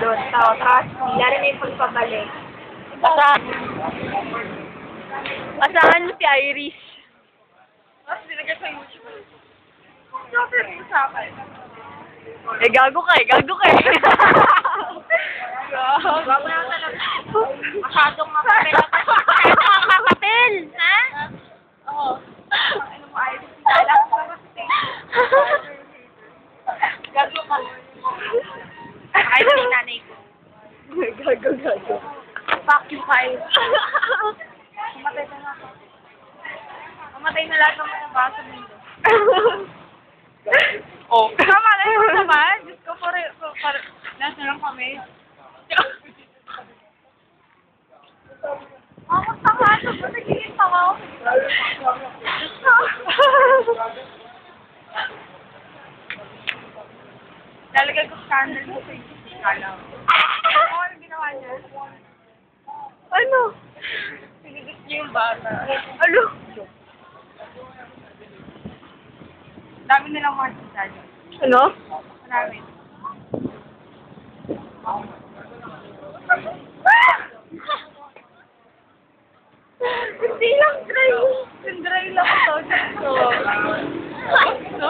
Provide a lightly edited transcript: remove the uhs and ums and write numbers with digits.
doon. Tapos, nilarin na yung pagpabalik. Asahan mo si Irish. Tapos, binagay sa YouTube. Sabi rin sa akin. Eh, gago ka eh. Gago ka eh. Wag mo na talaga. Masyadong makapil. Masyadong makapil! Ha? Oo. Ano mo, Iris? Alam ko ba kasi? Gago ka. Kahit yung nanay ko. Gago. Fuck you, Kyle. Mamatay na nga ako. Mamatay na lahat ng mga baso mo. Oh. Tama na yun naman. Diyos ko, nasa lang kami. Ako tanga. Ba't nagiging tanga ako? Lalagay ko scandal mo sa YouTube. Kala ko. Ano ginawa niya? Ano? Sinigit niya yung bata. Ano? Dami nilang mga sisal. Ano? Marami. Hindi lang dry. Dry lang ito. So,